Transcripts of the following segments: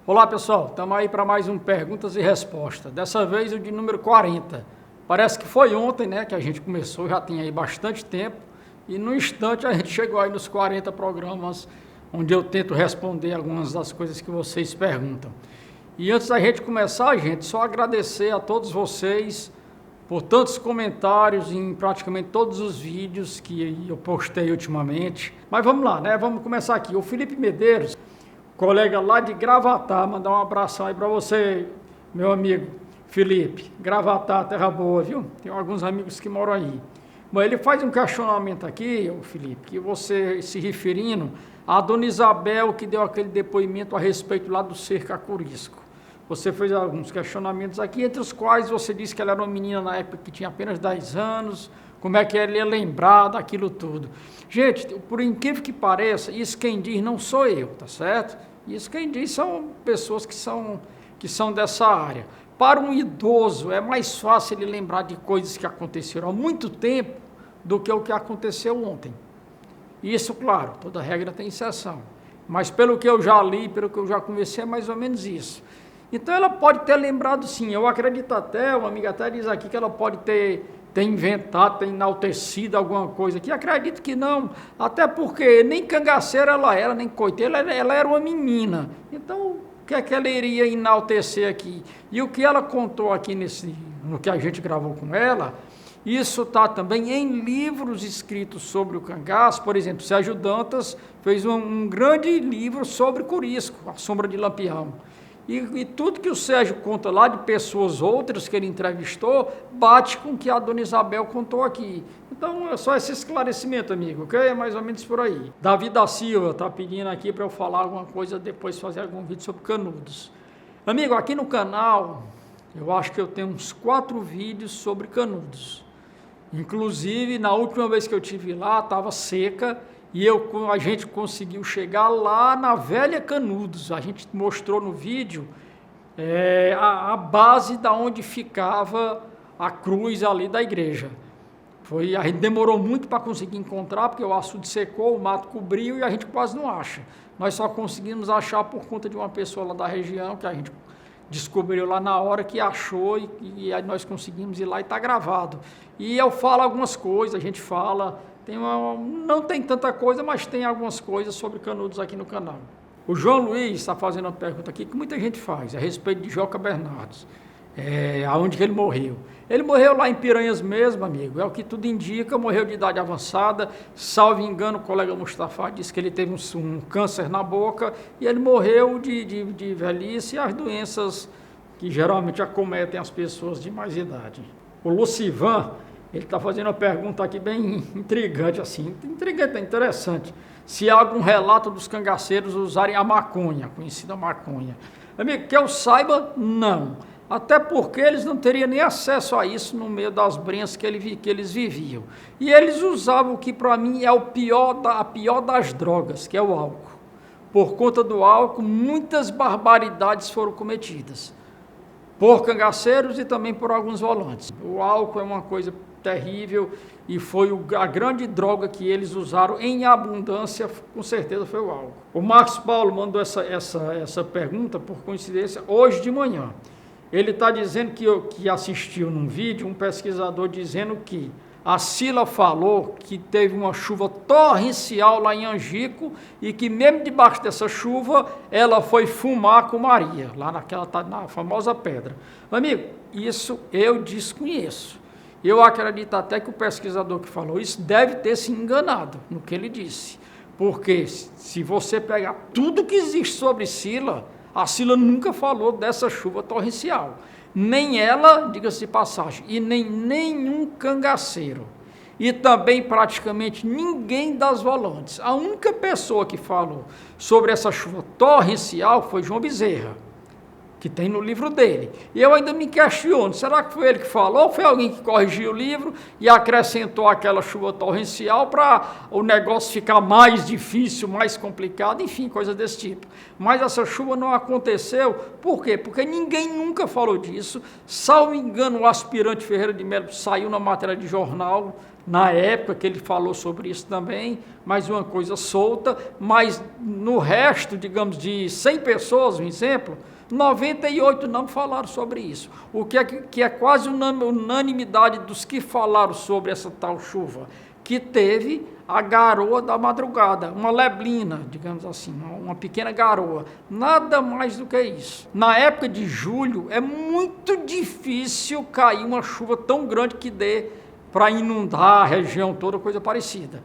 Olá pessoal, estamos aí para mais um Perguntas e Respostas, dessa vez o de número 40. Parece que foi ontem, né, que a gente começou, já tem aí bastante tempo, e no instante a gente chegou aí nos 40 programas, onde eu tento responder algumas das coisas que vocês perguntam. E antes da gente começar, gente, só agradecer a todos vocês por tantos comentários em praticamente todos os vídeos que eu postei ultimamente. Mas vamos lá, né, vamos começar aqui. O Felipe Medeiros, colega lá de Gravatá, mandar um abração aí para você, meu amigo Felipe. Gravatá, terra boa, viu? Tem alguns amigos que moram aí. Mas ele faz um questionamento aqui, Felipe, que você se referindo a Dona Isabel, que deu aquele depoimento a respeito lá do cerco a Curisco. Você fez alguns questionamentos aqui, entre os quais você disse que ela era uma menina na época que tinha apenas 10 anos, como é que ela ia lembrar daquilo tudo. Gente, por incrível que pareça, isso quem diz não sou eu, tá certo? Isso quem diz são pessoas que são dessa área. Para um idoso é mais fácil ele lembrar de coisas que aconteceram há muito tempo do que o que aconteceu ontem. Isso, claro, toda regra tem exceção. Mas pelo que eu já li, pelo que eu já conversei, é mais ou menos isso. Então ela pode ter lembrado sim, eu acredito até, uma amiga até diz aqui que ela pode ter inventado, ter enaltecido alguma coisa aqui, acredito que não, até porque nem cangaceira ela era, nem coiteira, ela era uma menina, então o que é que ela iria enaltecer aqui? E o que ela contou aqui no que a gente gravou com ela, isso está também em livros escritos sobre o cangaço. Por exemplo, Sérgio Dantas fez um grande livro sobre Curisco, A Sombra de Lampião. E tudo que o Sérgio conta lá de pessoas outras que ele entrevistou, bate com o que a Dona Isabel contou aqui. Então, é só esse esclarecimento, amigo, ok? É mais ou menos por aí. Davi da Silva está pedindo aqui para eu falar alguma coisa, depois fazer algum vídeo sobre Canudos. Amigo, aqui no canal, eu acho que eu tenho uns 4 vídeos sobre Canudos. Inclusive, na última vez que eu estive lá, estava seca, e a gente conseguiu chegar lá na velha Canudos. A gente mostrou no vídeo a base da onde ficava a cruz ali da igreja. A gente demorou muito para conseguir encontrar, porque o açude secou, o mato cobriu e a gente quase não acha. Nós só conseguimos achar por conta de uma pessoa lá da região, que a gente descobriu lá na hora que achou e aí nós conseguimos ir lá e está gravado. E eu falo algumas coisas, a gente fala... não tem tanta coisa, mas tem algumas coisas sobre Canudos aqui no canal. O João Luiz está fazendo uma pergunta aqui que muita gente faz, a respeito de Joca Bernardes, aonde que ele morreu. Ele morreu lá em Piranhas mesmo, amigo, é o que tudo indica, morreu de idade avançada, salvo engano, o colega Mustafa disse que ele teve um câncer na boca, e ele morreu de velhice e as doenças que geralmente acometem as pessoas de mais idade. O Lucivan, ele está fazendo uma pergunta aqui bem intrigante, assim, intrigante, interessante. Se há algum relato dos cangaceiros usarem a maconha, conhecida maconha. Amigo, que eu saiba, não. Até porque eles não teriam nem acesso a isso no meio das brenhas que eles viviam. E eles usavam o que para mim é a pior das drogas, que é o álcool. Por conta do álcool, muitas barbaridades foram cometidas. Por cangaceiros e também por alguns volantes. O álcool é uma coisa terrível e foi a grande droga que eles usaram em abundância, com certeza foi o álcool. O Marcos Paulo mandou essa pergunta, por coincidência, hoje de manhã. Ele está dizendo que assistiu num vídeo um pesquisador dizendo que a Cila falou que teve uma chuva torrencial lá em Angico e que mesmo debaixo dessa chuva ela foi fumar com Maria, lá na famosa pedra. Amigo, isso eu desconheço. Eu acredito até que o pesquisador que falou isso deve ter se enganado no que ele disse. Porque se você pegar tudo que existe sobre Cila, a Cila nunca falou dessa chuva torrencial. Nem ela, diga-se de passagem, e nem nenhum cangaceiro. E também praticamente ninguém das volantes. A única pessoa que falou sobre essa chuva torrencial foi João Bezerra, que tem no livro dele. E eu ainda me questiono, será que foi ele que falou, ou foi alguém que corrigiu o livro e acrescentou aquela chuva torrencial para o negócio ficar mais difícil, mais complicado, enfim, coisa desse tipo. Mas essa chuva não aconteceu, por quê? Porque ninguém nunca falou disso, salvo engano, o aspirante Ferreira de Melo saiu na matéria de jornal, na época que ele falou sobre isso também, mais uma coisa solta, mas no resto, digamos, de 100 pessoas, um exemplo, 98 não falaram sobre isso, o que é quase unanimidade dos que falaram sobre essa tal chuva, que teve a garoa da madrugada, uma leblina, digamos assim, uma pequena garoa, nada mais do que isso. Na época de julho, é muito difícil cair uma chuva tão grande que dê para inundar a região toda, coisa parecida.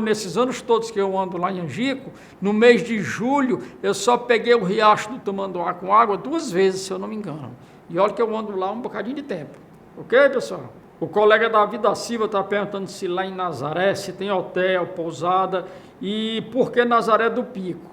Nesses anos todos que eu ando lá em Angico, no mês de julho, eu só peguei o riacho do Tamanduá com água 2 vezes, se eu não me engano. E olha que eu ando lá um bocadinho de tempo. Ok, pessoal? O colega Davi da Silva está perguntando se lá em Nazaré, se tem hotel, pousada e por que Nazaré do Pico.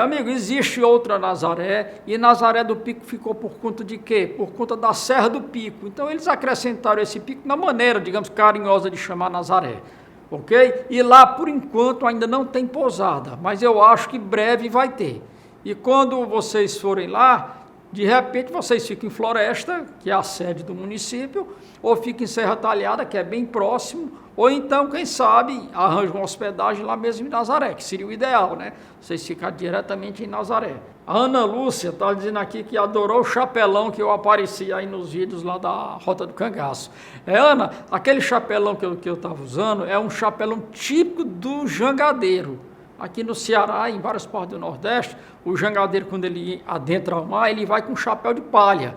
Amigo, existe outra Nazaré e Nazaré do Pico ficou por conta de quê? Por conta da Serra do Pico. Então eles acrescentaram esse pico na maneira, digamos, carinhosa de chamar Nazaré. Ok? E lá, por enquanto, ainda não tem pousada, mas eu acho que breve vai ter. E quando vocês forem lá, de repente vocês ficam em Floresta, que é a sede do município, ou ficam em Serra Talhada, que é bem próximo, ou então, quem sabe, arranjam uma hospedagem lá mesmo em Nazaré, que seria o ideal, né? Vocês ficarem diretamente em Nazaré. A Ana Lúcia está dizendo aqui que adorou o chapelão que eu apareci aí nos vídeos lá da Rota do Cangaço. Ana, aquele chapelão que eu estava usando é um chapelão típico do jangadeiro. Aqui no Ceará, em várias partes do Nordeste, o jangadeiro, quando ele adentra ao mar, ele vai com um chapéu de palha.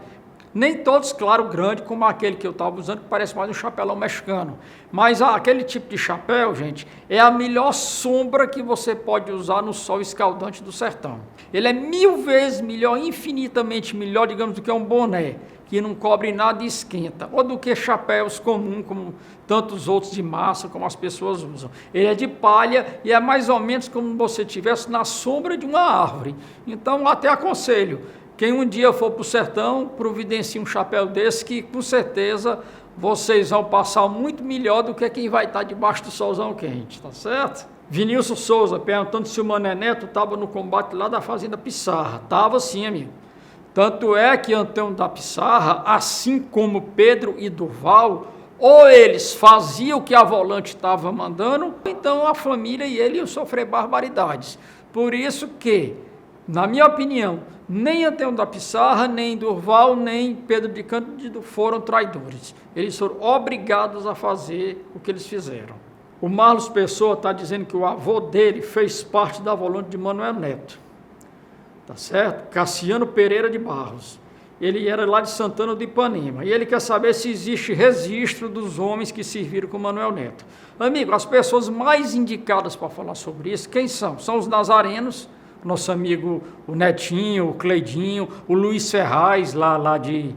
Nem todos, claro, grande, como aquele que eu estava usando, que parece mais um chapelão mexicano. Mas aquele tipo de chapéu, gente, é a melhor sombra que você pode usar no sol escaldante do sertão. Ele é 1000 vezes melhor, infinitamente melhor, digamos, do que um boné, que não cobre nada e esquenta, ou do que chapéus comuns, como tantos outros de massa, como as pessoas usam. Ele é de palha e é mais ou menos como se você estivesse na sombra de uma árvore. Então, até aconselho, quem um dia for para o sertão, providencie um chapéu desse, que com certeza vocês vão passar muito melhor do que quem vai estar debaixo do solzão quente, tá certo? Vinilson Souza perguntando se o Mané Neto estava no combate lá da Fazenda Pissarra. Estava sim, amigo. Tanto é que Antônio da Pissarra, assim como Pedro e Durval, ou eles faziam o que a Volante estava mandando, então a família e ele iam sofrer barbaridades. Por isso que, na minha opinião, nem Antônio da Pissarra, nem Durval, nem Pedro de Cândido foram traidores. Eles foram obrigados a fazer o que eles fizeram. O Marlos Pessoa está dizendo que o avô dele fez parte da Volante de Manuel Neto. Tá certo? Cassiano Pereira de Barros. Ele era lá de Santana do Ipanema. E ele quer saber se existe registro dos homens que serviram com Manuel Neto. Amigo, as pessoas mais indicadas para falar sobre isso, quem são? São os nazarenos, nosso amigo o Netinho, o Cleidinho, o Luiz Ferraz, lá de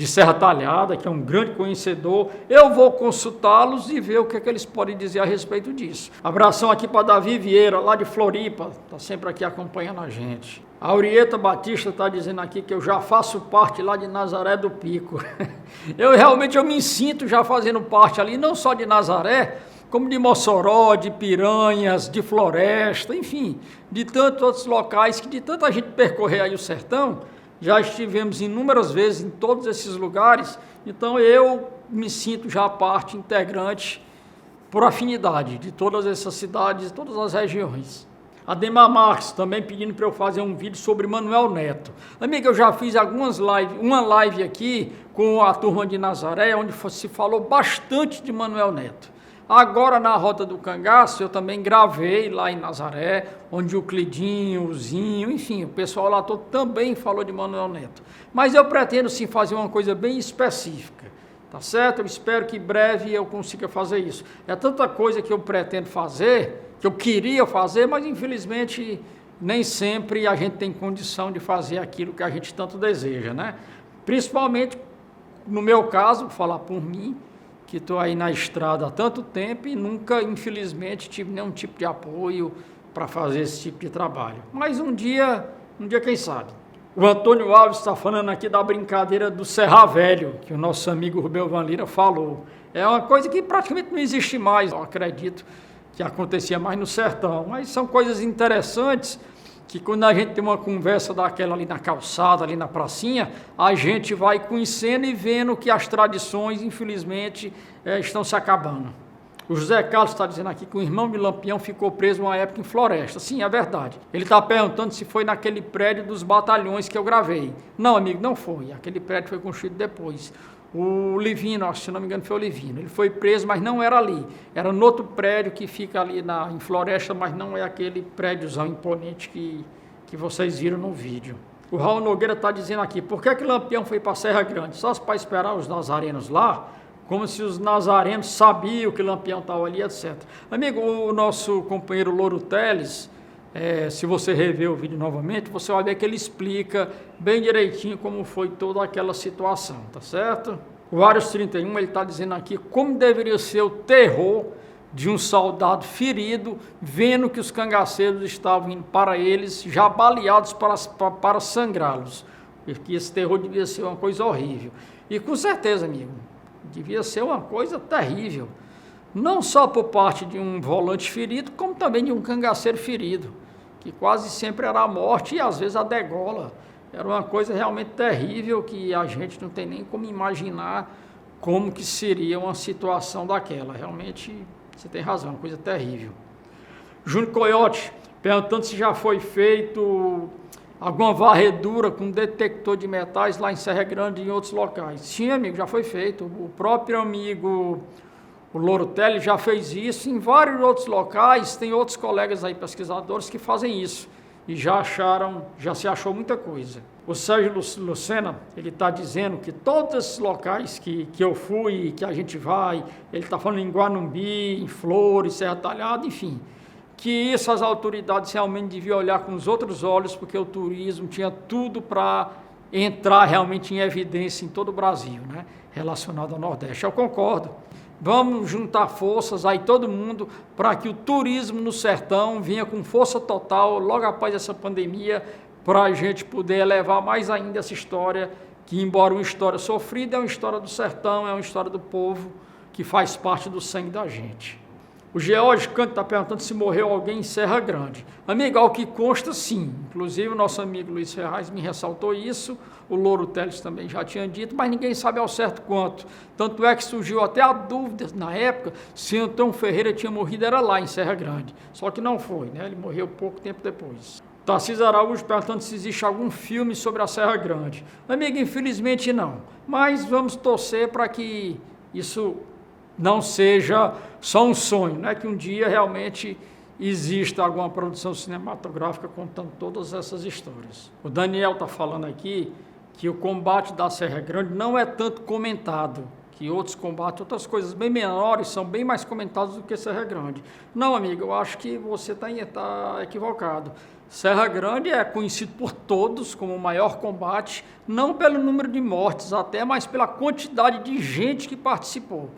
Serra Talhada, que é um grande conhecedor. Eu vou consultá-los e ver o que eles podem dizer a respeito disso. Abração aqui para Davi Vieira, lá de Floripa, está sempre aqui acompanhando a gente. A Aurieta Batista está dizendo aqui que eu já faço parte lá de Nazaré do Pico. Eu me sinto já fazendo parte ali, não só de Nazaré, como de Mossoró, de Piranhas, de Floresta, enfim, de tantos outros locais que de tanta gente percorrer aí o sertão, já estivemos inúmeras vezes em todos esses lugares, então eu me sinto já parte integrante por afinidade de todas essas cidades, todas as regiões. Ademar Marques também pedindo para eu fazer um vídeo sobre Manuel Neto. Amigo, eu já fiz algumas lives, uma live aqui com a turma de Nazaré, onde se falou bastante de Manuel Neto. Agora, na Rota do Cangaço, eu também gravei lá em Nazaré, onde o Clidinho, o Zinho, enfim, o pessoal lá todo também falou de Manuel Neto. Mas eu pretendo sim fazer uma coisa bem específica, tá certo? Eu espero que em breve eu consiga fazer isso. É tanta coisa que eu pretendo fazer, que eu queria fazer, mas infelizmente nem sempre a gente tem condição de fazer aquilo que a gente tanto deseja, né? Principalmente, no meu caso, vou falar por mim, que estou aí na estrada há tanto tempo e nunca, infelizmente, tive nenhum tipo de apoio para fazer esse tipo de trabalho. Mas um dia quem sabe. O Antônio Alves está falando aqui da brincadeira do Serra Velho, que o nosso amigo Rubel Van Lira falou. É uma coisa que praticamente não existe mais, eu acredito que acontecia mais no sertão. Mas são coisas interessantes que quando a gente tem uma conversa daquela ali na calçada, ali na pracinha, a gente vai conhecendo e vendo que as tradições, infelizmente, estão se acabando. O José Carlos está dizendo aqui que o irmão de Lampião ficou preso uma época em Floresta. Sim, é verdade. Ele está perguntando se foi naquele prédio dos batalhões que eu gravei. Não, amigo, não foi. Aquele prédio foi construído depois. O Livino, se não me engano, foi o Livino. Ele foi preso, mas não era ali. Era no outro prédio que fica ali em Floresta, mas não é aquele prédiozão imponente que vocês viram no vídeo. O Raul Nogueira está dizendo aqui, por que Lampião foi para Serra Grande? Só para esperar os nazarenos lá? Como se os nazarenos sabiam que Lampião estava ali, etc. Amigo, o nosso companheiro Louro Teles, se você rever o vídeo novamente, você vai ver que ele explica bem direitinho como foi toda aquela situação, tá certo? O Vários 31, ele está dizendo aqui como deveria ser o terror de um soldado ferido, vendo que os cangaceiros estavam indo para eles, já baleados para sangrá-los. Porque esse terror devia ser uma coisa horrível. E com certeza, amigo, devia ser uma coisa terrível. Não só por parte de um volante ferido, como também de um cangaceiro ferido, que quase sempre era a morte e às vezes a degola. Era uma coisa realmente terrível que a gente não tem nem como imaginar como que seria uma situação daquela. Realmente, você tem razão, uma coisa terrível. Júnior Coyote, perguntando se já foi feito alguma varredura com detector de metais lá em Serra Grande e em outros locais. Sim, amigo, já foi feito. O próprio amigo, o Louro Teles, já fez isso. Em vários outros locais, tem outros colegas aí, pesquisadores, que fazem isso. E já se achou muita coisa. O Sérgio Lucena, ele está dizendo que todos esses locais que eu fui, que a gente vai, ele está falando em Guanumbi, em Flores, Serra Talhada, enfim, que isso as autoridades realmente deviam olhar com os outros olhos, porque o turismo tinha tudo para entrar realmente em evidência em todo o Brasil, né, relacionado ao Nordeste. Eu concordo. Vamos juntar forças aí, todo mundo, para que o turismo no sertão venha com força total logo após essa pandemia, para a gente poder elevar mais ainda essa história, que embora uma história sofrida, é uma história do sertão, é uma história do povo, que faz parte do sangue da gente. O George Canto está perguntando se morreu alguém em Serra Grande. Amigo, ao que consta, sim. Inclusive, o nosso amigo Luiz Ferraz me ressaltou isso, o Louro Teles também já tinha dito, mas ninguém sabe ao certo quanto. Tanto é que surgiu até a dúvida, na época, se Antônio Ferreira tinha morrido, era lá em Serra Grande. Só que não foi, né? Ele morreu pouco tempo depois. Tarcísio Araújo perguntando se existe algum filme sobre a Serra Grande. Amigo, infelizmente não. Mas vamos torcer para que isso não seja só um sonho, né? Que um dia realmente exista alguma produção cinematográfica contando todas essas histórias. O Daniel está falando aqui que o combate da Serra Grande não é tanto comentado, que outros combates, outras coisas bem menores, são bem mais comentados do que Serra Grande. Não, amigo, eu acho que você está equivocado. Serra Grande é conhecido por todos como o maior combate, não pelo número de mortes até, mas pela quantidade de gente que participou,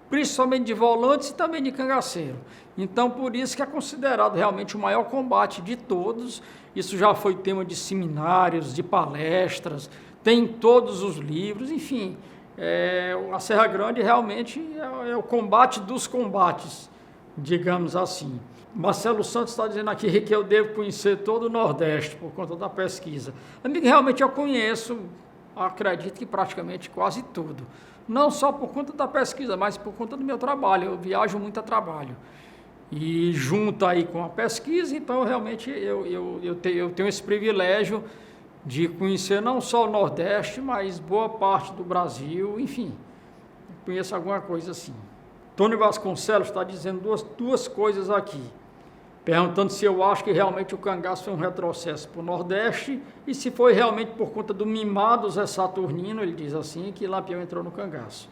principalmente de volantes e também de cangaceiro. Então, por isso que é considerado realmente o maior combate de todos. Isso já foi tema de seminários, de palestras, tem em todos os livros, enfim. A Serra Grande realmente é o combate dos combates, digamos assim. Marcelo Santos está dizendo aqui que eu devo conhecer todo o Nordeste por conta da pesquisa. Amigo, realmente eu conheço, acredito que praticamente quase tudo. Não só por conta da pesquisa, mas por conta do meu trabalho. Eu viajo muito a trabalho. E junto aí com a pesquisa, então realmente eu tenho esse privilégio de conhecer não só o Nordeste, mas boa parte do Brasil, enfim, conheço alguma coisa assim. Tony Vasconcelos está dizendo duas coisas aqui, perguntando se eu acho que realmente o cangaço foi um retrocesso para o Nordeste e se foi realmente por conta do mimado Zé Saturnino, ele diz assim, que Lampião entrou no cangaço.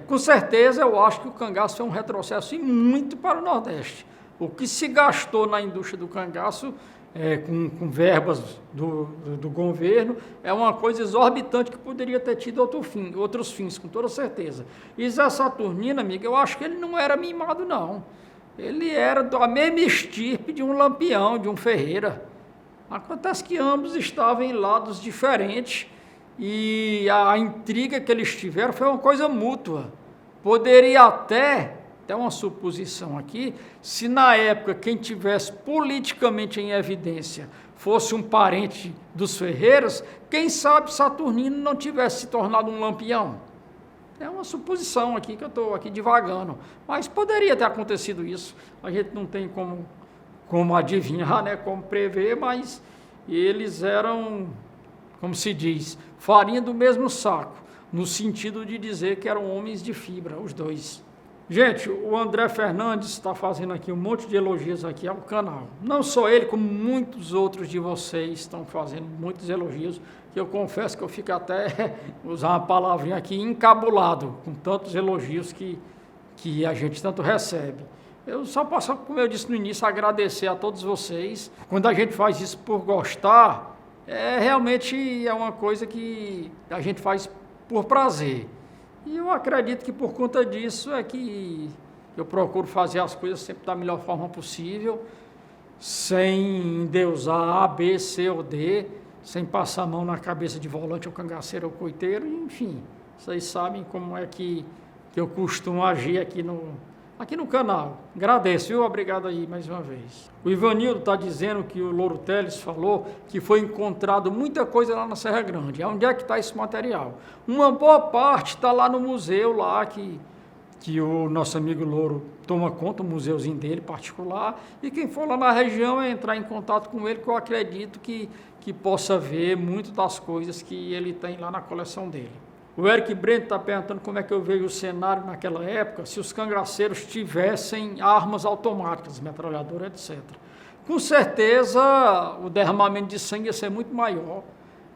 Com certeza eu acho que o cangaço foi um retrocesso e muito para o Nordeste. O que se gastou na indústria do cangaço, com verbas do governo, é uma coisa exorbitante que poderia ter tido outros fins, com toda certeza. E Zé Saturnino, amigo, eu acho que ele não era mimado, não. Ele era da mesma estirpe de um Lampião, de um Ferreira. Acontece que ambos estavam em lados diferentes e a intriga que eles tiveram foi uma coisa mútua. Poderia até uma suposição aqui, se na época quem tivesse politicamente em evidência fosse um parente dos Ferreiras, quem sabe Saturnino não tivesse se tornado um Lampião. É uma suposição aqui que eu estou aqui divagando, mas poderia ter acontecido isso. A gente não tem como adivinhar, né, como prever, mas eles eram, como se diz, farinha do mesmo saco, no sentido de dizer que eram homens de fibra, os dois. Gente, o André Fernandes está fazendo aqui um monte de elogios aqui ao canal. Não só ele, como muitos outros de vocês estão fazendo muitos elogios, que eu confesso que eu fico até, usar uma palavrinha aqui, encabulado com tantos elogios que a gente tanto recebe. Eu só posso, como eu disse no início, agradecer a todos vocês. Quando a gente faz isso por gostar, realmente é uma coisa que a gente faz por prazer. E eu acredito que por conta disso é que eu procuro fazer as coisas sempre da melhor forma possível, sem endeusar A, B, C ou D, sem passar a mão na cabeça de volante ou cangaceiro ou coiteiro, enfim. Vocês sabem como é que eu costumo agir aqui no canal. Agradeço, viu? Obrigado aí mais uma vez. O Ivanildo está dizendo que o Louro Teles falou que foi encontrado muita coisa lá na Serra Grande. Onde é que está esse material? Uma boa parte está lá no museu, lá que o nosso amigo Louro toma conta, o museuzinho dele particular. E quem for lá na região é entrar em contato com ele, que eu acredito que possa ver muito das coisas que ele tem lá na coleção dele. O Eric Brento está perguntando como é que eu vejo o cenário naquela época, se os cangaceiros tivessem armas automáticas, metralhadora, etc. Com certeza, o derramamento de sangue ia ser muito maior,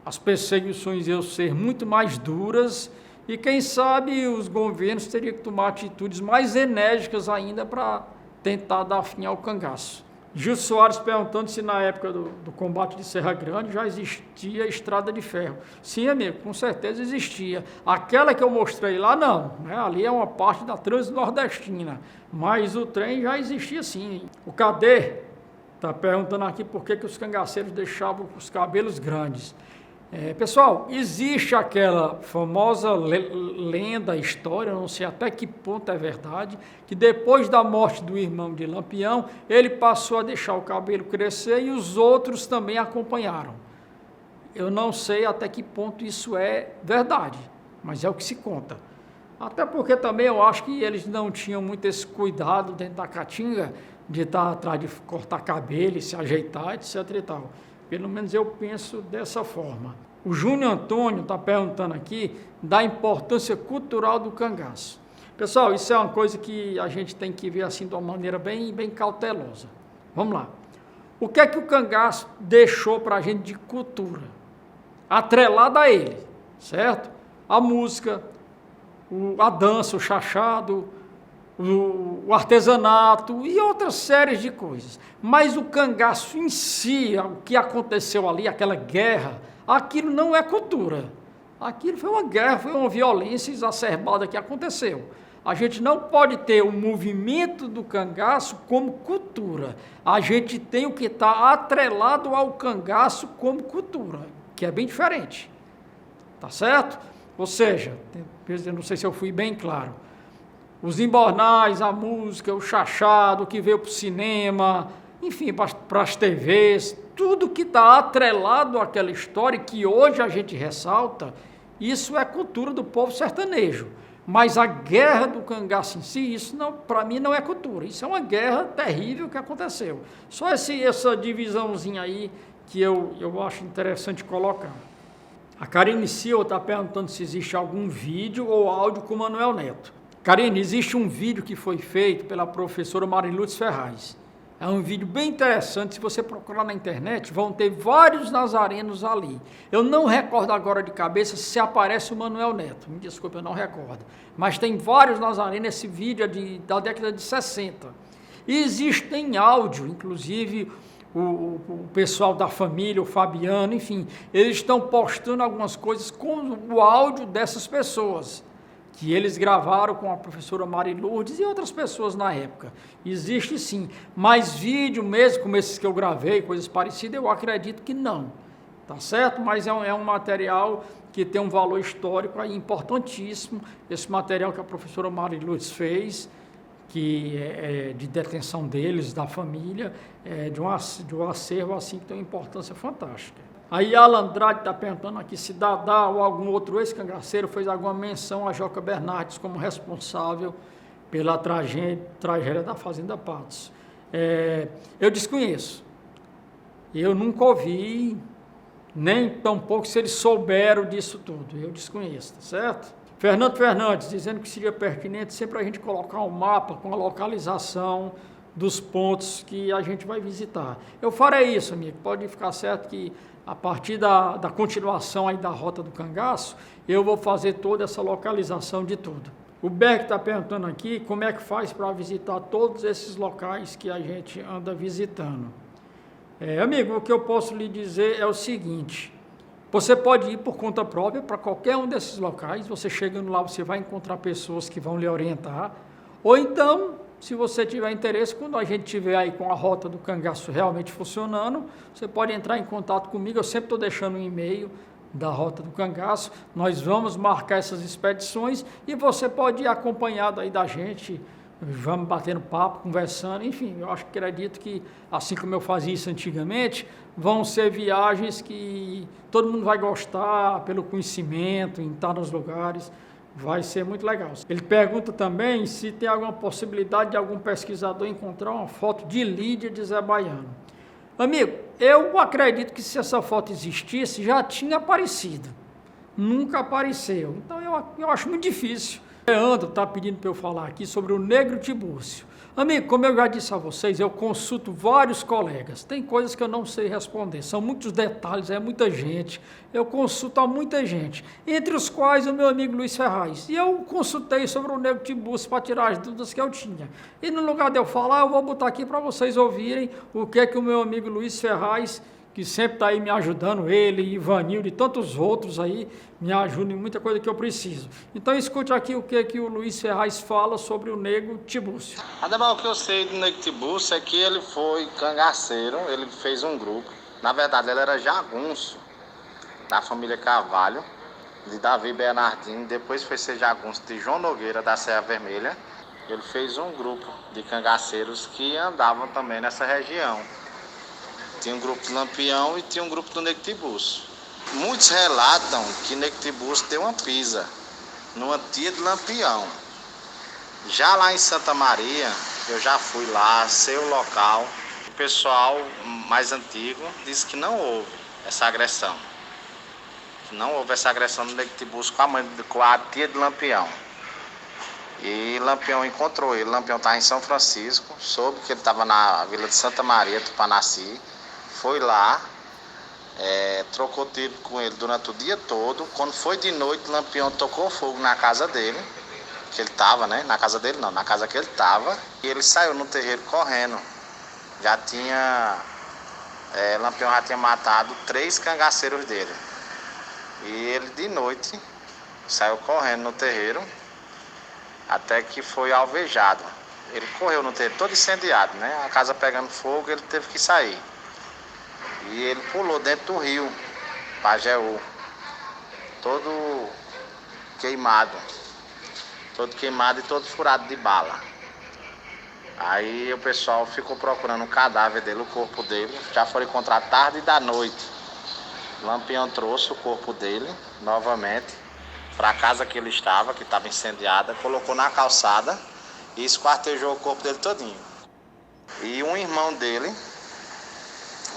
as perseguições iam ser muito mais duras e, quem sabe, os governos teriam que tomar atitudes mais enérgicas ainda para tentar dar fim ao cangaço. Gil Soares perguntando se na época do combate de Serra Grande já existia estrada de ferro. Sim, amigo, com certeza existia. Aquela que eu mostrei lá, não. Né? Ali é uma parte da Transnordestina. Mas o trem já existia sim. O Cadê está perguntando aqui por que os cangaceiros deixavam os cabelos grandes. Pessoal, existe aquela famosa lenda, história, não sei até que ponto é verdade, que depois da morte do irmão de Lampião, ele passou a deixar o cabelo crescer e os outros também acompanharam. Eu não sei até que ponto isso é verdade, mas é o que se conta. Até porque também eu acho que eles não tinham muito esse cuidado dentro da caatinga de estar atrás de cortar cabelo e se ajeitar, etc. e tal. Pelo menos eu penso dessa forma. O Júnior Antônio está perguntando aqui da importância cultural do cangaço. Pessoal, isso é uma coisa que a gente tem que ver assim de uma maneira bem cautelosa. Vamos lá. O que é que o cangaço deixou para a gente de cultura? Atrelada a ele, certo? A música, a dança, o chachado, o artesanato e outras séries de coisas. Mas o cangaço em si, o que aconteceu ali, aquela guerra, aquilo não é cultura. Aquilo foi uma guerra, foi uma violência exacerbada que aconteceu. A gente não pode ter o movimento do cangaço como cultura. A gente tem o que está atrelado ao cangaço como cultura, que é bem diferente. Tá certo? Ou seja, eu não sei se eu fui bem claro. Os embornais, a música, o chachado, o que veio para o cinema, enfim, para as TVs, tudo que está atrelado àquela história que hoje a gente ressalta, isso é cultura do povo sertanejo. Mas a guerra do cangaço em si, isso para mim não é cultura, isso é uma guerra terrível que aconteceu. Só essa divisãozinha aí que eu acho interessante colocar. A Karine Silva está perguntando se existe algum vídeo ou áudio com o Manuel Neto. Karine, existe um vídeo que foi feito pela professora Mariluz Ferraz. É um vídeo bem interessante, se você procurar na internet, vão ter vários nazarenos ali. Eu não recordo agora de cabeça se aparece o Manuel Neto, me desculpe, eu não recordo. Mas tem vários nazarenos, esse vídeo é da década de 60. E existe em áudio, inclusive o pessoal da família, o Fabiano, enfim, eles estão postando algumas coisas com o áudio dessas pessoas, que eles gravaram com a professora Mari Lourdes e outras pessoas na época. Existe sim, mas vídeo mesmo, como esses que eu gravei, coisas parecidas, eu acredito que não, tá certo? Mas é um material que tem um valor histórico aí importantíssimo, esse material que a professora Mari Lourdes fez, que é de detenção deles, da família, de um acervo assim que tem uma importância fantástica. Aí a Alan Andrade está perguntando aqui se Dadá ou algum outro ex-cangaceiro fez alguma menção a Joca Bernardes como responsável pela tragédia da Fazenda Patos. Eu desconheço. Eu nunca ouvi, nem tampouco se eles souberam disso tudo. Eu desconheço, tá certo? Fernando Fernandes, dizendo que seria pertinente sempre a gente colocar um mapa com a localização dos pontos que a gente vai visitar. Eu farei isso, amigo. Pode ficar certo que a partir da continuação aí da Rota do Cangaço, eu vou fazer toda essa localização de tudo. O Berg está perguntando aqui como é que faz para visitar todos esses locais que a gente anda visitando. Amigo, o que eu posso lhe dizer é o seguinte: você pode ir por conta própria para qualquer um desses locais, você chegando lá, você vai encontrar pessoas que vão lhe orientar, ou então, se você tiver interesse, quando a gente tiver aí com a Rota do Cangaço realmente funcionando, você pode entrar em contato comigo, eu sempre estou deixando um e-mail da Rota do Cangaço, nós vamos marcar essas expedições e você pode ir acompanhado aí da gente, vamos batendo papo, conversando, enfim, eu acredito que, assim como eu fazia isso antigamente, vão ser viagens que todo mundo vai gostar pelo conhecimento, em estar nos lugares. Vai ser muito legal. Ele pergunta também se tem alguma possibilidade de algum pesquisador encontrar uma foto de Lídia de Zé Baiano. Amigo, eu acredito que se essa foto existisse, já tinha aparecido. Nunca apareceu. Então eu acho muito difícil. Leandro está pedindo para eu falar aqui sobre o Negro Tibúrcio. Amigo, como eu já disse a vocês, eu consulto vários colegas. Tem coisas que eu não sei responder. São muitos detalhes, é muita gente. Eu consulto a muita gente. Entre os quais o meu amigo Luiz Ferraz. E eu consultei sobre o Negro Tibúrcio para tirar as dúvidas que eu tinha. E no lugar de eu falar, eu vou botar aqui para vocês ouvirem o que é que o meu amigo Luiz Ferraz, que sempre está aí me ajudando, ele, Ivanildo e tantos outros aí, me ajudam em muita coisa que eu preciso. Então escute aqui o que o Luiz Ferraz fala sobre o Negro Tibúrcio. Ademais, o que eu sei do Negro Tibúrcio é que ele foi cangaceiro, ele fez um grupo. Na verdade, ele era jagunço, da família Carvalho, de Davi Bernardino. Depois foi ser jagunço de João Nogueira, da Serra Vermelha. Ele fez um grupo de cangaceiros que andavam também nessa região. Tinha um grupo de Lampião e tinha um grupo do Negro Tibúrcio. Muitos relatam que Negro Tibúrcio deu uma pisa numa tia de Lampião. Já lá em Santa Maria, eu já fui lá, sei o local. O pessoal mais antigo disse que não houve essa agressão. Não houve essa agressão do Negro Tibúrcio com a tia de Lampião. E Lampião encontrou ele. Lampião estava em São Francisco, soube que ele estava na vila de Santa Maria, Tupanaci. Foi lá, trocou tiro com ele durante o dia todo. Quando foi de noite, Lampião tocou fogo na casa dele, que ele estava, né? Na casa dele não, na casa que ele estava. E ele saiu no terreiro correndo. Lampião já tinha matado 3 cangaceiros dele. E ele de noite saiu correndo no terreiro, até que foi alvejado. Ele correu no terreiro todo incendiado, né? A casa pegando fogo, ele teve que sair. E ele pulou dentro do rio Pajeú, todo queimado e todo furado de bala. Aí o pessoal ficou procurando o cadáver dele, o corpo dele, já foi encontrado tarde da noite. Lampião trouxe o corpo dele novamente para a casa que ele estava, que estava incendiada, colocou na calçada e esquartejou o corpo dele todinho. E um irmão dele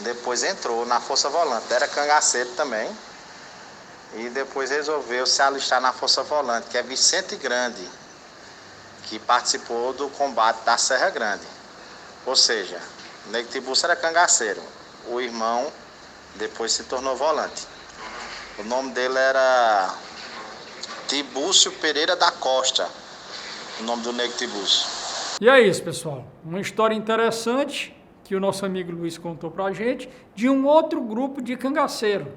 depois entrou na Força Volante, era cangaceiro também, e depois resolveu se alistar na Força Volante, que é Vicente Grande, que participou do combate da Serra Grande. Ou seja, o Negro Tibúrcio era cangaceiro, o irmão depois se tornou volante. O nome dele era Tibúrcio Pereira da Costa, o nome do Negro Tibúrcio. E é isso, pessoal, uma história interessante que o nosso amigo Luiz contou pra gente, de um outro grupo de cangaceiro.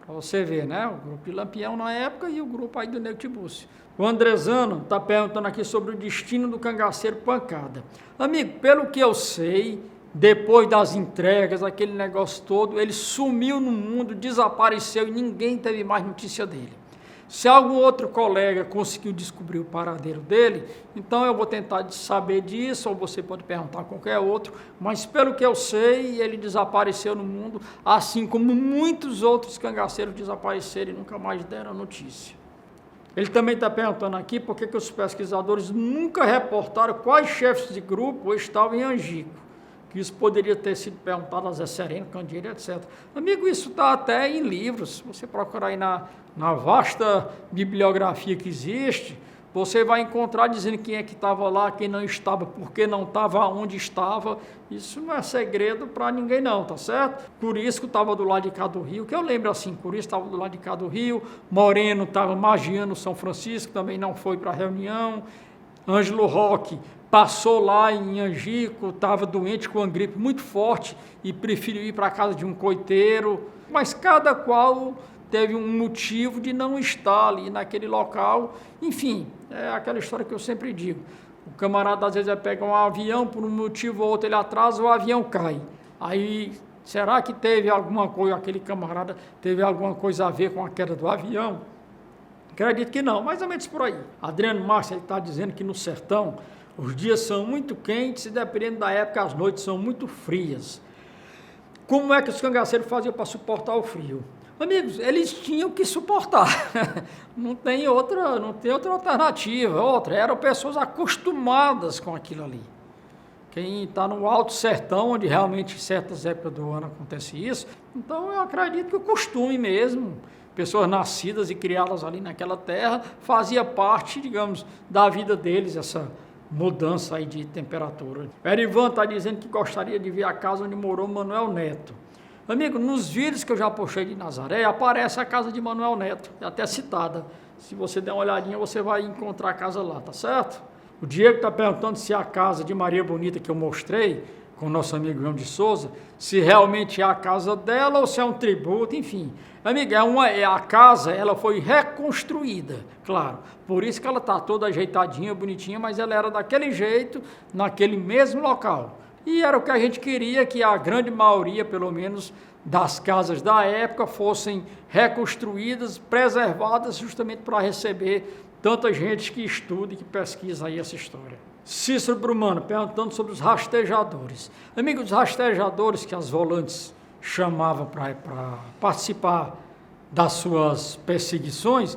Para você ver, né? O grupo de Lampião na época e o grupo aí do Negro Tibúrcio. O Andrezano está perguntando aqui sobre o destino do cangaceiro Pancada. Amigo, pelo que eu sei, depois das entregas, aquele negócio todo, ele sumiu no mundo, desapareceu e ninguém teve mais notícia dele. Se algum outro colega conseguiu descobrir o paradeiro dele, então eu vou tentar saber disso, ou você pode perguntar a qualquer outro, mas pelo que eu sei, ele desapareceu no mundo, assim como muitos outros cangaceiros desapareceram e nunca mais deram notícia. Ele também está perguntando aqui por que os pesquisadores nunca reportaram quais chefes de grupo estavam em Angico. Que isso poderia ter sido perguntado a Zé Sereno, Candeeiro, etc. Amigo, isso está até em livros. Se você procurar aí na vasta bibliografia que existe, você vai encontrar dizendo quem é que estava lá, quem não estava, por que não estava, onde estava. Isso não é segredo para ninguém não, tá certo? Curisco estava do lado de cá do rio, que eu lembro assim, Curisco estava do lado de cá do rio, Moreno estava magiando São Francisco, também não foi para a reunião, Ângelo Roque passou lá em Angico, estava doente com uma gripe muito forte e preferiu ir para a casa de um coiteiro, mas cada qual teve um motivo de não estar ali naquele local. Enfim, é aquela história que eu sempre digo. O camarada às vezes vai pegar um avião, por um motivo ou outro ele atrasa, o avião cai. Aí, será que teve alguma coisa, aquele camarada teve alguma coisa a ver com a queda do avião? Acredito que não, mais ou menos por aí. Adriano Márcio está dizendo que no sertão os dias são muito quentes e, dependendo da época, as noites são muito frias. Como é que os cangaceiros faziam para suportar o frio? Amigos, eles tinham que suportar. Não tem outra alternativa. Eram pessoas acostumadas com aquilo ali. Quem está no alto sertão, onde realmente em certas épocas do ano acontece isso, então eu acredito que o costume mesmo, pessoas nascidas e criadas ali naquela terra, fazia parte, digamos, da vida deles, essa mudança aí de temperatura. O Erivan está dizendo que gostaria de ver a casa onde morou Manuel Neto. Amigo, nos vídeos que eu já postei de Nazaré, aparece a casa de Manuel Neto, é até citada. Se você der uma olhadinha, você vai encontrar a casa lá, tá certo? O Diego está perguntando se a casa de Maria Bonita que eu mostrei, com o nosso amigo João de Souza, se realmente é a casa dela ou se é um tributo, enfim. Amiga, a casa ela foi reconstruída, claro, por isso que ela está toda ajeitadinha, bonitinha, mas ela era daquele jeito, naquele mesmo local. E era o que a gente queria, que a grande maioria, pelo menos, das casas da época fossem reconstruídas, preservadas, justamente para receber tanta gente que estuda e que pesquisa aí essa história. Cícero Brumano, perguntando sobre os rastejadores. Amigo, os rastejadores que as volantes chamavam para participar das suas perseguições,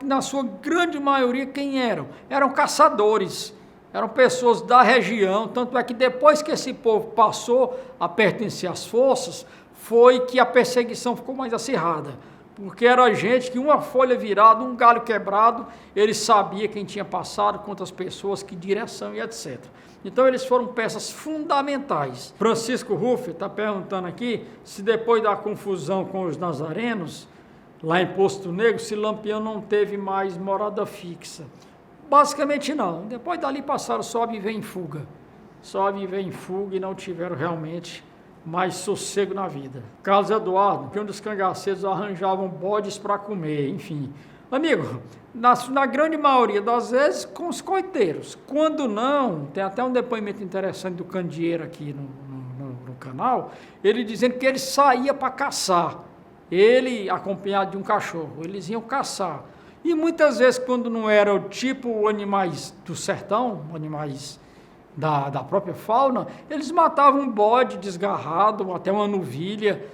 na sua grande maioria, quem eram? Eram caçadores, eram pessoas da região, tanto é que depois que esse povo passou a pertencer às forças, foi que a perseguição ficou mais acirrada, porque era gente que uma folha virada, um galho quebrado, ele sabia quem tinha passado, quantas pessoas, que direção e etc. Então eles foram peças fundamentais. Francisco Ruff está perguntando aqui se depois da confusão com os nazarenos, lá em Posto Negro, se Lampião não teve mais morada fixa. Basicamente não. Depois dali passaram só a viver em fuga. Só a viver em fuga e não tiveram realmente mais sossego na vida. Carlos Eduardo, que um dos cangaceiros arranjavam bodes para comer, enfim. Amigo, na grande maioria das vezes com os coiteiros. Quando não, tem até um depoimento interessante do Candeeiro aqui no canal, ele dizendo que ele saía para caçar. Ele acompanhado de um cachorro, eles iam caçar. E muitas vezes, quando não eram tipo animais do sertão, animais da própria fauna, eles matavam um bode desgarrado, até uma novilha.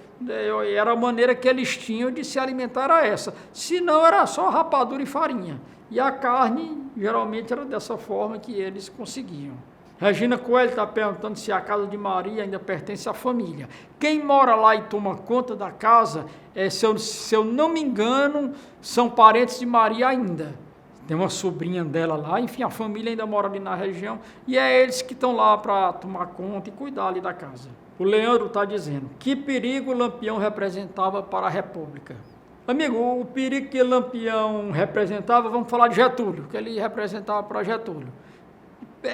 Era a maneira que eles tinham de se alimentar, era essa. Se não, era só rapadura e farinha. E a carne, geralmente, era dessa forma que eles conseguiam. Regina Coelho está perguntando se a casa de Maria ainda pertence à família. Quem mora lá e toma conta da casa, se eu não me engano, são parentes de Maria ainda. Tem uma sobrinha dela lá, enfim, a família ainda mora ali na região, e é eles que estão lá para tomar conta e cuidar ali da casa. O Leandro está dizendo, que perigo Lampião representava para a República? Amigo, o perigo que Lampião representava, vamos falar de Getúlio, que ele representava para Getúlio.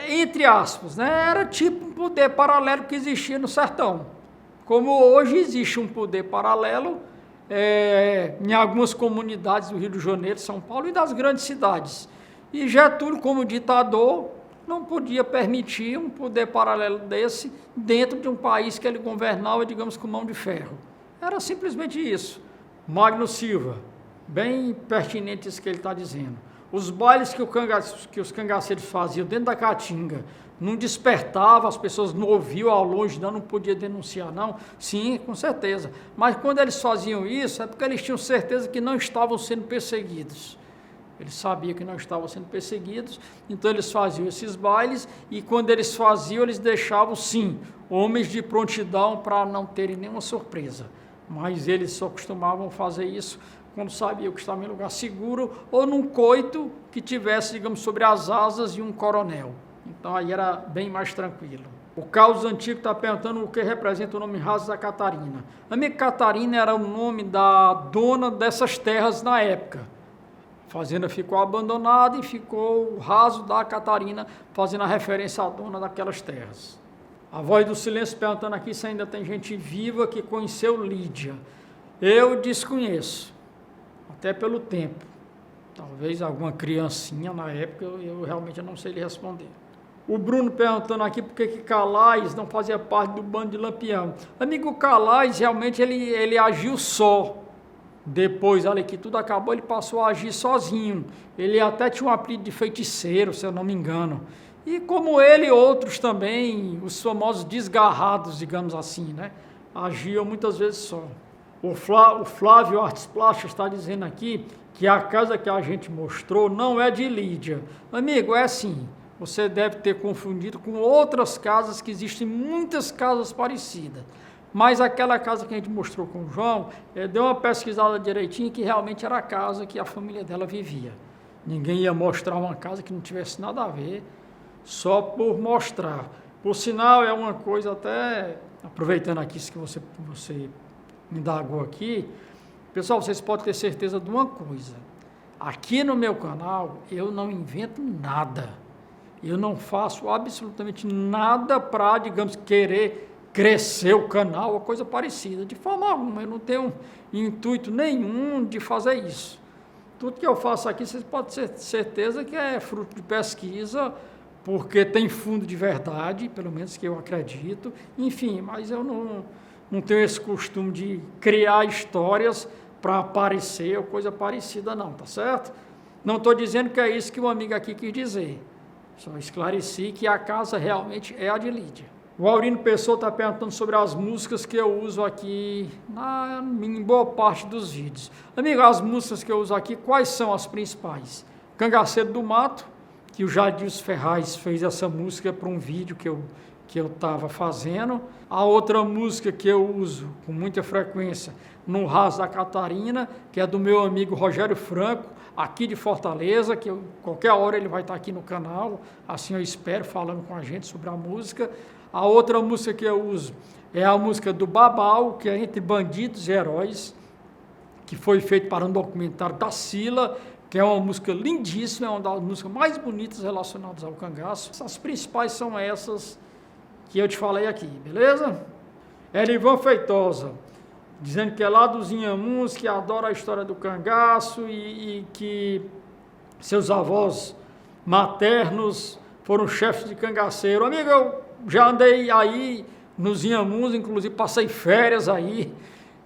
Entre aspas, né? Era tipo um poder paralelo que existia no sertão. Como hoje existe um poder paralelo em algumas comunidades do Rio de Janeiro, São Paulo e das grandes cidades. E Getúlio, como ditador, não podia permitir um poder paralelo desse dentro de um país que ele governava, digamos, com mão de ferro. Era simplesmente isso. Magno Silva, bem pertinente isso que ele está dizendo. Os bailes que os cangaceiros faziam dentro da Caatinga não despertava, as pessoas não ouviam ao longe, não podia denunciar, não? Sim, com certeza. Mas quando eles faziam isso, é porque eles tinham certeza que não estavam sendo perseguidos. Eles sabiam que não estavam sendo perseguidos, então eles faziam esses bailes, e quando eles faziam, eles deixavam, sim, homens de prontidão para não terem nenhuma surpresa. Mas eles só costumavam fazer isso quando sabiam que estava em lugar seguro ou num coito que tivesse, digamos, sobre as asas de um coronel. Então aí era bem mais tranquilo. O Carlos Antigo está perguntando o que representa o nome Raso da Catarina. Amigo, Catarina era o nome da dona dessas terras na época. A fazenda ficou abandonada e ficou o Raso da Catarina, fazendo a referência à dona daquelas terras. A Voz do Silêncio perguntando aqui se ainda tem gente viva que conheceu Lídia. Eu desconheço, até pelo tempo. Talvez alguma criancinha na época, eu realmente não sei lhe responder. O Bruno perguntando aqui por que Calais não fazia parte do bando de Lampião. Amigo, Calais realmente ele agiu só. Depois, ali que tudo acabou, ele passou a agir sozinho. Ele até tinha um apelido de feiticeiro, se eu não me engano. E como ele, outros também, os famosos desgarrados, digamos assim, né? Agiam muitas vezes só. O Flávio Artes Plásticas está dizendo aqui que a casa que a gente mostrou não é de Lídia. Amigo, é assim, você deve ter confundido com outras casas, que existem muitas casas parecidas. Mas aquela casa que a gente mostrou com o João, deu uma pesquisada direitinho que realmente era a casa que a família dela vivia. Ninguém ia mostrar uma casa que não tivesse nada a ver, só por mostrar. Por sinal, é uma coisa até, aproveitando aqui isso que você me indagou aqui, pessoal, vocês podem ter certeza de uma coisa. Aqui no meu canal, eu não invento nada. Eu não faço absolutamente nada para, digamos, querer crescer o canal ou coisa parecida. De forma alguma, eu não tenho intuito nenhum de fazer isso. Tudo que eu faço aqui, vocês podem ter certeza que é fruto de pesquisa, porque tem fundo de verdade, pelo menos que eu acredito. Enfim, mas eu não tenho esse costume de criar histórias para aparecer ou coisa parecida não, tá certo? Não estou dizendo que é isso que o amigo aqui quis dizer. Só esclareci que a casa realmente é a de Lídia. O Aurino Pessoa está perguntando sobre as músicas que eu uso aqui em boa parte dos vídeos. Amigo, as músicas que eu uso aqui, quais são as principais? Cangaceiro do Mato, que o Jadilson Ferraz fez essa música para um vídeo que eu estava fazendo. A outra música que eu uso com muita frequência, No Raso da Catarina, que é do meu amigo Rogério Franco, aqui de Fortaleza, que qualquer hora ele vai estar aqui no canal, assim eu espero, falando com a gente sobre a música. A outra música que eu uso é a música do Babau, que é Entre Bandidos e Heróis, que foi feito para um documentário da Sila, que é uma música lindíssima, é uma das músicas mais bonitas relacionadas ao cangaço. As principais são essas que eu te falei aqui, beleza? Elivan Feitosa, dizendo que é lá dos Inhamuns, que adora a história do cangaço e que seus avós maternos foram chefes de cangaceiro. Amigo, eu já andei aí nos Inhamuns, inclusive passei férias aí,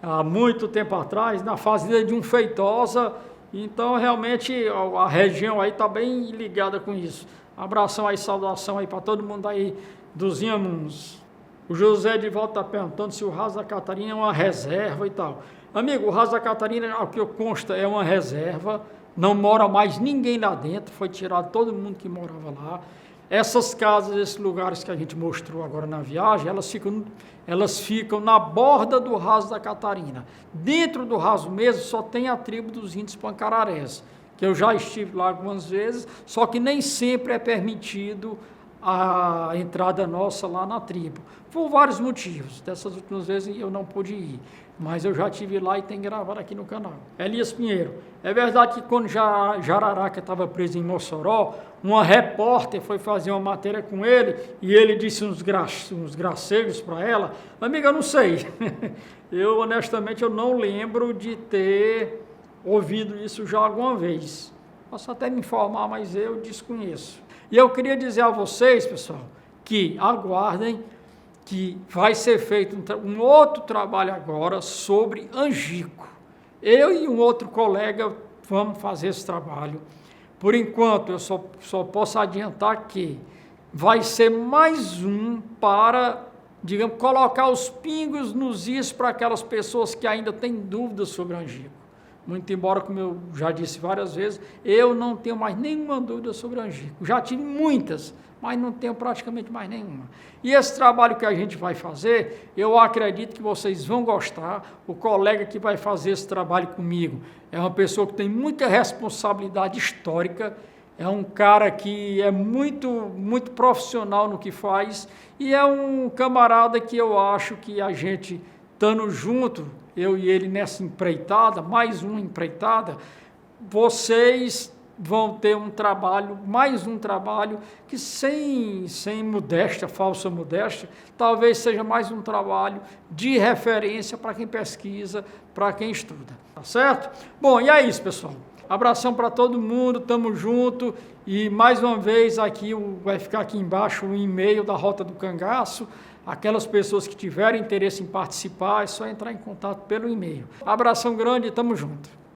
há muito tempo atrás, na fazenda de um Feitosa, então realmente a região aí está bem ligada com isso. Abração aí, saudação aí para todo mundo aí dos Inhamuns. O José de volta está perguntando se o Raso da Catarina é uma reserva e tal. Amigo, o Raso da Catarina, ao que consta, é uma reserva, não mora mais ninguém lá dentro, foi tirado todo mundo que morava lá. Essas casas, esses lugares que a gente mostrou agora na viagem, elas ficam na borda do Raso da Catarina. Dentro do Raso mesmo só tem a tribo dos índios Pancararés, que eu já estive lá algumas vezes, só que nem sempre é permitido a entrada nossa lá na tribo, por vários motivos. Dessas últimas vezes eu não pude ir, mas eu já estive lá e tenho gravado aqui no canal. Elias Pinheiro, é verdade que quando Jararaca estava preso em Mossoró, uma repórter foi fazer uma matéria com ele e ele disse uns gracejos para ela? Amiga, eu não sei. Eu, honestamente, eu não lembro de ter ouvido isso já alguma vez. Posso até me informar, mas eu desconheço. E eu queria dizer a vocês, pessoal, que aguardem que vai ser feito um outro trabalho agora sobre Angico. Eu e um outro colega vamos fazer esse trabalho. Por enquanto, eu só posso adiantar que vai ser mais um para, digamos, colocar os pingos nos is para aquelas pessoas que ainda têm dúvidas sobre angico. Muito embora, como eu já disse várias vezes, eu não tenho mais nenhuma dúvida sobre angico. Já tive muitas, mas não tenho praticamente mais nenhuma. E esse trabalho que a gente vai fazer, eu acredito que vocês vão gostar. O colega que vai fazer esse trabalho comigo é uma pessoa que tem muita responsabilidade histórica, é um cara que é muito profissional no que faz e é um camarada que eu acho que a gente, estando junto, eu e ele nessa empreitada, mais uma empreitada, vocês vão ter um trabalho, mais um trabalho que sem modéstia, falsa modéstia, talvez seja mais um trabalho de referência para quem pesquisa, para quem estuda, tá certo? Bom, e é isso, pessoal. Abração para todo mundo, tamo junto e mais uma vez aqui vai ficar aqui embaixo o e-mail da Rota do Cangaço. Aquelas pessoas que tiverem interesse em participar, é só entrar em contato pelo e-mail. Abração grande e tamo junto.